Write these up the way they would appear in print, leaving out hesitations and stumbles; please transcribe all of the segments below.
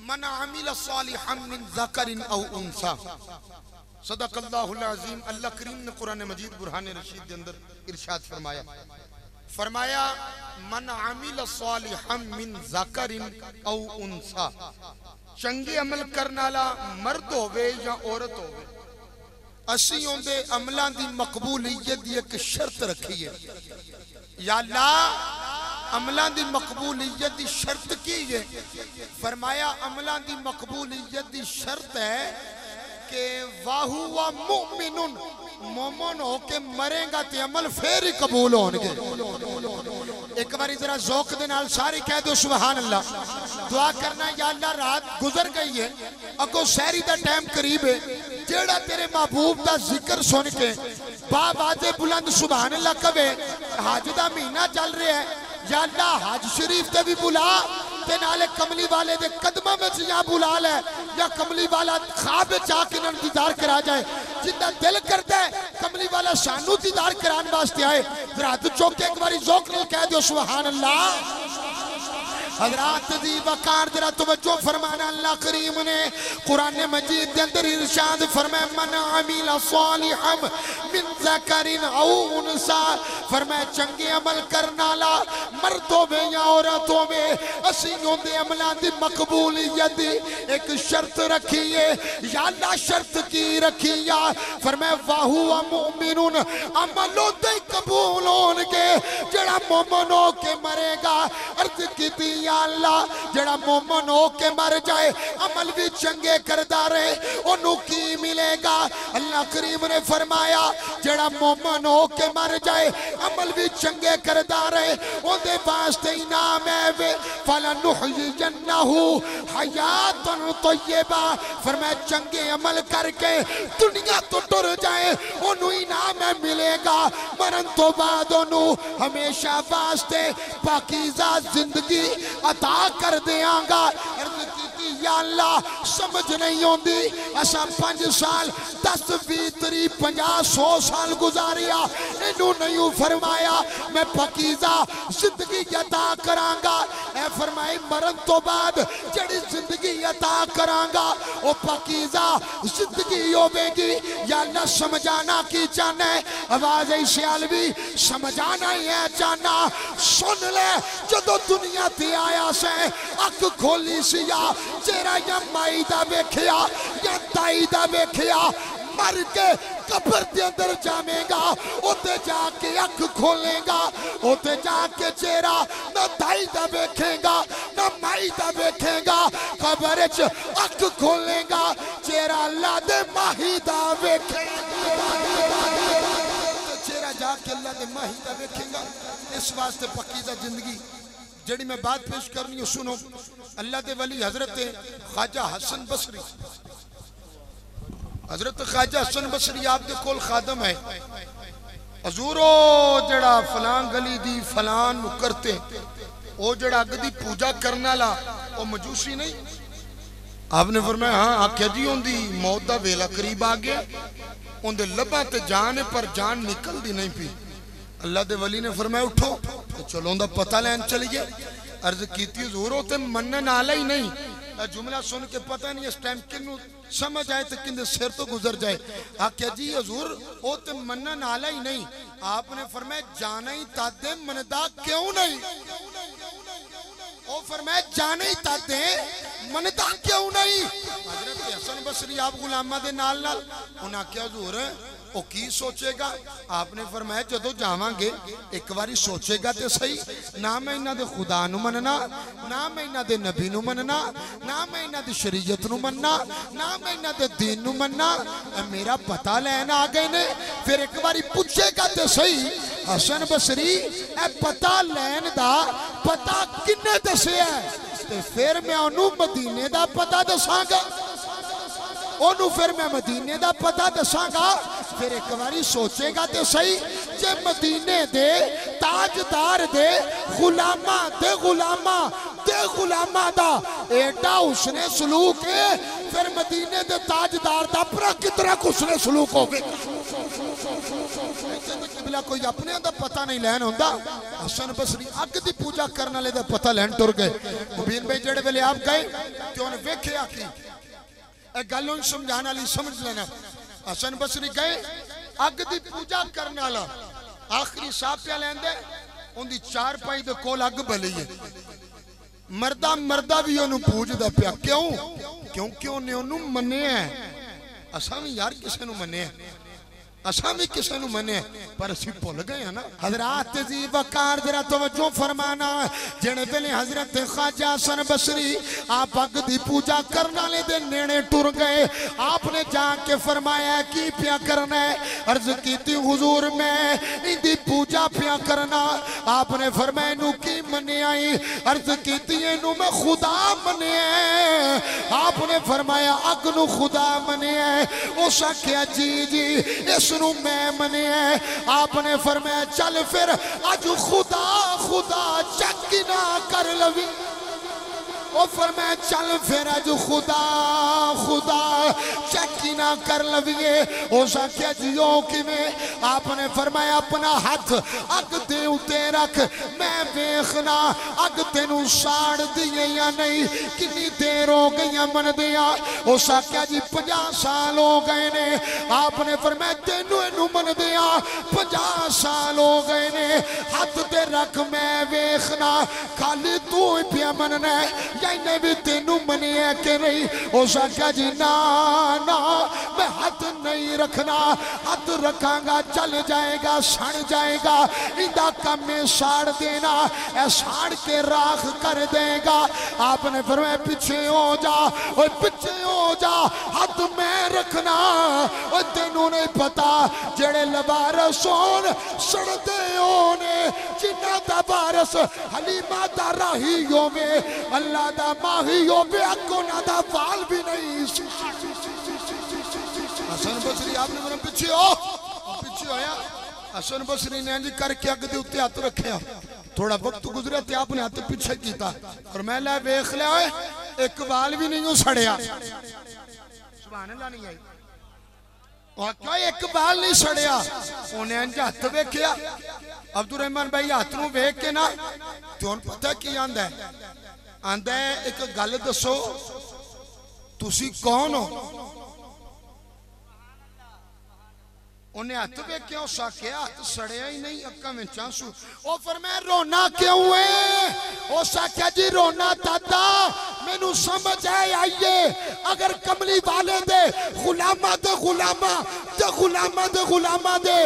من عمل صالحا من ذکر او انثى. صدق اللہ العظیم. اللہ کریم نے قرآن مجید برہان رشید کے اندر ارشاد فرمایا من عمل صالحا من ذکر او انثى. چنگے عمل کرنالا مرد ہوئے یا عورت ہوئے، اسی اندے عملان دی مقبولیت دی ایک شرط رکھی ہے. یا اللہ عملان دی مقبولیت دی شرط کی ہے. فرمایا عملان دی مقبولیت دی شرط ہے کہ وَهُوَ مُؤْمِنٌ، مومن ہو کے مریں گا تے عمل پھر ہی قبول ہونگے. ایک باری ذرا ذوق دے نال ساری کہہ دو سبحان اللہ. دعا کرنا یا اللہ رات گزر گئی ہے، اگو سحری دا ٹائم قریب ہے، جیڑا تیرے محبوب دا ذکر سن کے باز بلند سبحان اللہ کبے. حج دا مہینہ چل رہا ہے، یا اللہ حج شریف تے بھی بلا تے نالے کملی والے دے قدمہ میں سے یا بلا لے، یا کملی والا خواب چاہ کے انہوں دیدار کرا جائے. جتنا دل کرتا ہے کملی والا شانو دیدار کران واسطے آئے. حضرات چوکے ایک باری ذوق نے کہہ دیو سبحان اللہ. حضرات دی وقار ذرا توجہ فرمانا. اللہ کریم نے قرآن مجید دے اندر ارشاد فرمائے من عمل صالحا من ذکر او انثى. فرمائے چنگے عمل کرنا لا مردوں میں یا عورتوں میں، اسیوں دے عملان دی مقبولیت دی ایک شرط رکھی ہے. یا اللہ شرط کی رکھی ہے. فرمائے وَهُوَ مُؤْمِنٌ، عملوں دے قبول ہونگے جڑا مومن ہو کے مرے گا. عرض کی دی یا اللہ جڑا مومن ہو کے مر جائے عمل بھی چنگے کردہ رہے انہوں کی ملے گا. اللہ کریم نے فرمایا جڑا مومن ہو کے مر جائے عمل بھی چنگے کردہ رہے ان دے واسطے انعام ہے فَلَنُحْيِيَنَّهُ حَيَاتًا طَيِّبَةً. فرمایا چنگے عمل کر کے دنیا تو ڈر جائے انہوں انعام ملے گا. مرن تو بعد انہوں ہمیشہ واسطے پاکیزہ زندگی عطا کر دیاں گا. عرض کی یا اللہ سمجھ نہیں ہوندی اسا 5 سال 10 20 30 50 100 سال گزاریا انہوں نہیں فرمایا میں پاکیزہ زندگی عطا کراں گا. اے فرمائی مرن تو بعد جڑی زندگی عطا کراں گا وہ پاکیزہ زندگی ہوے گی. یا اللہ سمجھانا کی چاہنا ہے آواز سیالوی سمجھانا ہی ہے چاہنا. سن لے جدو دنیا تے آیا سے اک کھولی سیا چیرا یا مائی دا بیکھیا یا تائی دا بیکھیا مر کے قبر دے اندر جامے گا اوتے جا کے اک کھولے گا اوتے جا کے چیرا نہ تائی دا بیکھے گا نہ مائی دا بیکھے گا. قبر اچ اک کھولے گا چیرا اللہ دے ماہی دا بیکھے گا چیرا جا کے اللہ دے ماہی دا بیکھے گا. اس واسطے پاکیزہ زندگی جڑی میں بات پیش کرنی ہوں سنو. اللہ دے ولی حضرت خواجہ حسن بصری، حضرت خواجہ حسن بصری آپ دے کول خادم ہے. حضورو جڑا فلان گلی دی فلان کرتے او جڑا اگدی پوجا کرنا لا او مجوسی نہیں. آپ نے فرمایا ہاں آکھیا جی ان دی موت دا ویلا قریب آگیا ان دے لباں تے جان پر جان نکل دی نہیں پی. اللہ دے ولی نے فرمایا اٹھو چلو ان دا پتہ لین چلیے. عرض کیتی حضور ہوتے منن آلہ ہی نہیں. جملہ سن کے پتہ نہیں اس ٹائم کنو سمجھ آئے تو کن دے سر تو گزر جائے. آکھیا جی حضور ہوتے منن آلہ ہی نہیں. آپ نے فرمایا جانا ہی تادے مندہ کیوں نہیں. وہ فرمایا جانے ہی تادے مندہ کیوں نہیں. حضرت حسن بصری آپ غلامہ دے نال نال انہاں کیا حضور وہ کی سوچے گا. آپ نے فرمایا جدو جاواں گے ایک باری سوچے گا تے صحیح. نہ میں انہاں دے خدا نو مننا نہ میں انہاں دے نبی نو مننا نہ میں انہاں دے شریعت نو مننا نہ میں انہاں دے دین نو مننا. میرا پتہ لین آ گئے نے پھر ایک باری پوچھے گا تے صحیح حسن بصری اے پتہ لین دا پتہ کنے دسے ہے تے پھر میں انہوں مدینے دا پتہ دساں گا انہوں پھر میں مدینے دا پتہ دساں گا. پھر ایک باری سوچے گا تے صحیح جے مدینے دے تاجدار دے غلامہ دا ایڈا حسن سلوک ہے پھر مدینے دے تاجدار دا پرا کتنا حسن سلوک ہو گئے. حسن قبلہ کوئی اپنے دا پتہ نہیں لین ہوندا حسن بصری اگ دی پوجا کرنے والے دا پتہ لین ٹر گئے مبین بھائی جڑے ویلے آپ گئے تے انہیں ویکھیا کی اے گلوں سمجھانا لی سمجھ لینا حسن بصری گئے اگ دی پوجا کرنے والا آخری صاحب پہ لیندے ان دی چار پائی دے کول اگ بلی ہے مردہ بھی انہوں پوج دا پیا کیونکہ انہوں منے ہیں اساں بھی یار کسے نو منے ہیں اساں بھی کسے نو منے ہیں پر اسی پھول گئے ہیں نا حضرات تہذیب وقار ذرا توجہ فرمانا جڑے ویلے حضرت خواجہ حسن بصری آپ اگ دی پوجا کرنا لے دے نیڑے ٹر گئے آپ نے جا کے فرمایا کی پیا کرنا ہے عرض کیتی حضور میں ان دی پوجا پیا کرنا آپ نے فرمایا نو کی منے آئی عرض کیتی انو میں خدا منے ہیں آپ نے فرمایا اگ نو خدا منے ہیں اسا کیا جی اس نو میں منے ہیں آپ نے فرمایا چل پھر اج خدا چکی نہ کر لوی وہ فرمایا چل پھر اج خدا چکی نہ کر لویے او سا کیا جیو کی میں آپ نے فرمایا اپنا ہاتھ اگ دے اتے رکھ میں ویخنا اگ تینوں ساڑ دیئے یا نہیں کنی دیر ہو گئی من دیا او سا کیا جی 50 سال ہو گئے نے آپ نے فرمایا تینوں انو من دیا 50 سال ہو گئے نے ہاتھ دے رکھ میں ویخنا خالی تو ہی پیا مننے نے بھی تینوں منی ہے کہ نہیں او سا کیا جی نا میں ہاتھ نہیں رکھنا ہاتھ رکھاں گا چل جائے گا سڑ جائے گا اندہ کم میں ساڑ دینا اے ساڑ کے راکھ کر دے گا آپ نے فرمایا پیچھے ہو جا ہاتھ میں رکھنا اور تینوں نہیں پتا جڑے لبارسون سڑتے ہونے جنہ دا بارس حلیمہ دا راہیوں میں اللہ دا ماہیوں بے اکو نہ دا فال بھی نہیں حسن بصری آپ نے فرمایا پیچھے آیا حسن بصری نے انجی کر کے اگ دے اتے ہاتھ رکھیا تھوڑا وقت گزرے تھے آپ نے ہاتھ پیچھے کیتا اور میں لے بیخ لے ہوئے ایک بال بھی نہیں ہوں سڑیا سبحان اللہ نہیں آئی اور کیا ایک بال نہیں سڑیا انہیں انجی ہاتھ بیکھیا عبدالرحمن بھائی ہاتھ نو بیک کے نا تو ان پتہ کی آندہ ہے آندہ ہے ایک گل دسو تسی کون ہو انہیں ہاتھ پہ کیوں ساکیا ہاتھ سڑیا ہی نہیں اکا میں چانسو او فرمائے رونا کیوں ہے او ساکیا جی رونا دادا میں نو سمجھ آئیے اگر کملی والے دے غلامہ دے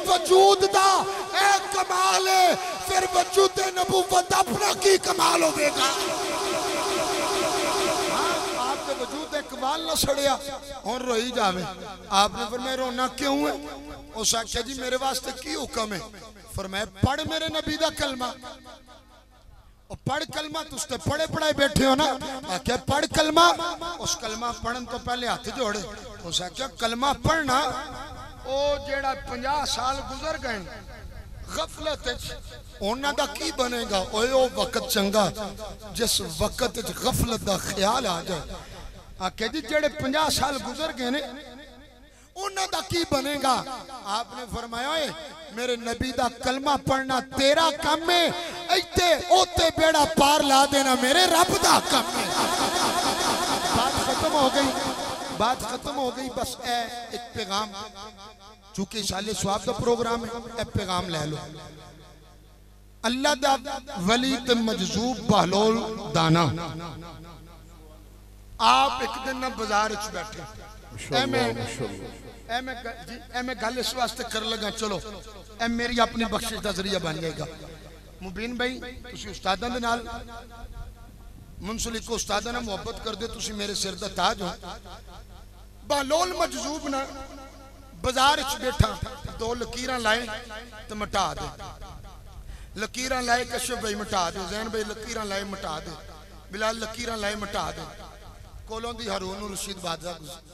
وجود دا اے کمال ہے پھر وجود نبوت اپنا کی کمال ہو بے گا وجود اقبال نہ سڑیا اور روئی جاوے آپ نے فرمایا رونا کیوں ہے او ساکھیا جی میرے واسطے کی حکم ہے فرمایا پڑھ میرے نبی دا کلمہ اور پڑھ کلمہ تو اس تے پڑھے پڑھائے بیٹھے ہو نا آکھیا پڑھ کلمہ اس کلمہ پڑھن تو پہلے ہاتھ جوڑے او ساکھیا کلمہ پڑھنا او جیڑا 50 سال گزر گئے غفلت اونا دا کی بنے گا او وقت چنگا جس وقت غفلت دا خیال آ جائے آکھے جی جڑے 50 سال گزر گئے نے انہاں دا کی بنے گا آپ نے فرمایا ہے میرے نبی دا کلمہ پڑھنا تیرا کم ہے ایتے اوتے بیڑا پار لا دینا میرے رب دا کم ہے بات ختم ہو گئی بس ایک پیغام چونکہ سالے سواب دا پروگرام ہے ایک پیغام لے لو اللہ دا ولی تے مجذوب بہلول دانا آپ ایک دن نہ بازار اچھ بیٹھے اے میں گل اس واسطے کر لگا چلو اے میری اپنی بخشش دا ذریعہ بن گئے گا مبین بھائی تسی استاداں دے نال منسلک کو استاداں نال محبت کر دے تسی میرے سر دا تاج ہو بہلول مجذوب نہ بازار اچھ بیٹھا 2 لکیراں لائے تو مٹا دے لکیراں لائے کشف بھائی مٹا دے زین بھائی لکیراں لائے مٹا دے بلال لکیراں لائے مٹا دے کولوں دی ہارون رشید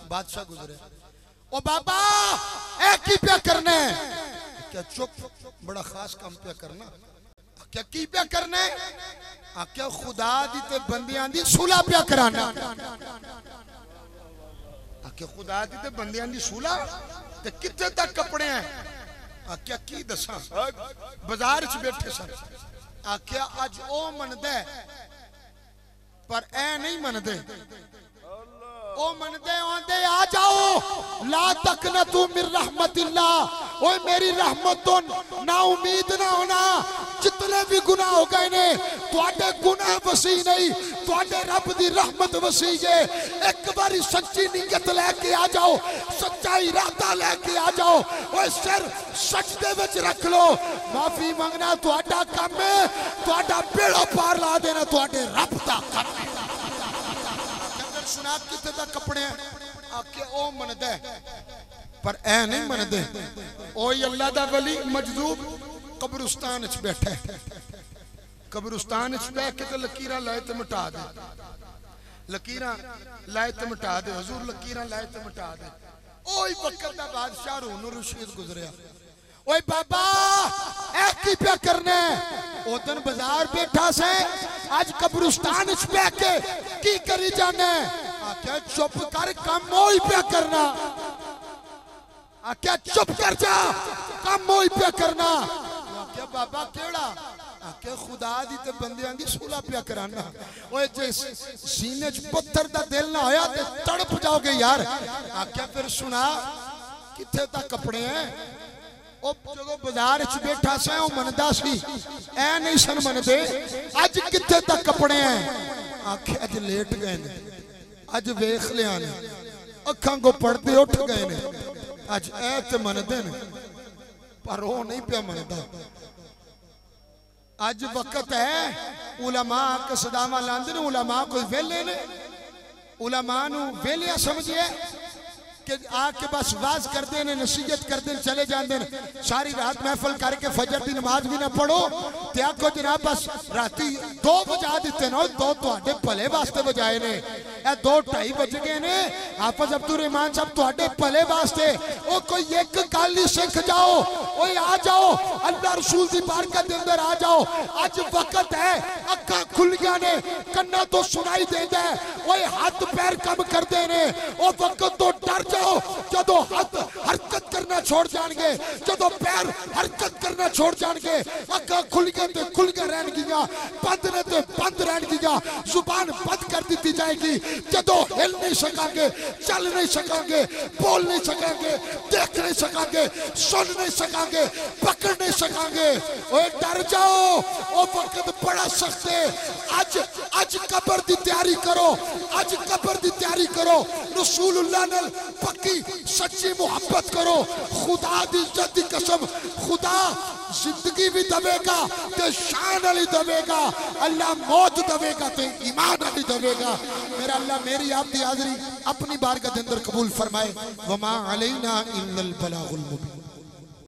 بادشاہ گزرے او بابا اے کی پیا کرنے کیا چپ بڑا خاص کام پیا کرنا کیا کی پیا کرنے کیا خدا دی تے بندیاں دی صلح پیا کرانا کہ خدا دی تے بندیاں دی صلح تے کتے تک کپڑے ہیں آکھیا کی دساں بازار چ بیٹھے سن آکھیا اج او مندے پر اے نہیں مندے او مندے آندے آ جاؤ لا تقنطوا من رحمت اللہ اوے میری رحمت تو نا امید نہ ہونا جتنے بھی گناہ ہو گئے نے تواڈے گناہ وسیع نہیں تواڈے رب دی رحمت وسیع ہے ایک باری سچی نیت لے کے آ جاؤ سچا ارادہ لے کے آ جاؤ اوے سر سجدے وچ رکھ لو معافی منگنا تواڈا کام ہے تواڈا بیڑا پار لا دینا تواڈے رب دا کام ہے سنا کتے دا کپڑے ہیں آکے او مندے پر اے نہیں مندے اوہی اللہ دا ولی مجذوب قبرستان اچھ بیٹھے قبرستان اچھ بیٹھے کہ لکیرہ لائے تے مٹا دے لکیرہ لائے تے مٹا دے حضور لکیرہ لائے تے مٹا دے اوہی وقت دا بادشاہ رون رشید گزریا اوہی بابا اے کی پہ کرنے او دن بازار بیٹھا سے آج قبرستان اچھ بیٹھے کی کری جانے آکھیا چپ کر کام موئی پہ کرنا آکھیا چپ کر جا کام موئی پہ کرنا آکھیا بابا کیڑا آکھیا خدا دی تے بندیاں دی سولہ پہ کرانا اوہ جس سینے چ پتھر دا دل نہ ہویا تے تڑپ جاؤ گے یار آکھیا پھر سنا کتھے تا کپڑے ہیں او جگہ بازار چ بیٹھا سے او مندا سی اے نہیں سن مندے اج کتھے تک کپڑے ہیں آکھے اج لیٹ گئے نے اج ویکھ لیا نے اکھاں کو پڑھتے اٹھ گئے نے اج اے تے مندے نے پر او نہیں پیا مندا اج وقت ہے علماء کے صدامہ لاندے نے علماء کوئی ویلے نے علماء نو ویلیا سمجھے کہ آکے بس واز کر دینے نصیحت کر دینے چلے جان دینے ساری رات محفل کر کے فجر دی نماز بھی نہ پڑھو تے آکو جناب بس راتی 2 بجا دیتے نا 2 تو آڈے پلے باستے بجائے نے اے 2:30 بج گئے نے حافظ عبدالرحمان صاحب تو آڈے پلے باستے او کوئی ایک کالی سکھ جاؤ اوہ آ جاؤ اللہ رسول دی بارکت دے اندر آ جاؤ آج وقت ہے اکھاں کھل گیا نے کنہ تو سنائی دے دے اوہ ہاتھ پیر کم کر دینے او وقت تو ڈر جاؤ جدو ہاتھ حرکت کرنا چھوڑ جان گے جدو پیر حرکت کرنا چھوڑ جان گے اکھاں کھل گیا رہن گیا بند نے تے بند رہن گیا زبان بند کر دیتی جائے گی جدو ہل نہیں سکاں گے چل نہیں سکاں گے بول نہیں سکاں گے دیکھ نہیں سکاں گے سن نہیں سکاں گے پکڑ نہیں سکاں گے اوہ ڈر جاؤ او وقت بڑا سخت ہے آج قبر دی تیاری کرو آج قبر دی تیاری کرو رسول اللہ نے پکی سچی محبت کرو خدا دی عزت دی قسم خدا زندگی بھی دوے گا تے شان علی دوے گا اللہ موت دوے گا تے ایمان علی دوے گا میرا اللہ میری آپ دی حاضری اپنی بارگاہ دے اندر قبول فرمائے وما علینا الا البلاغ المبین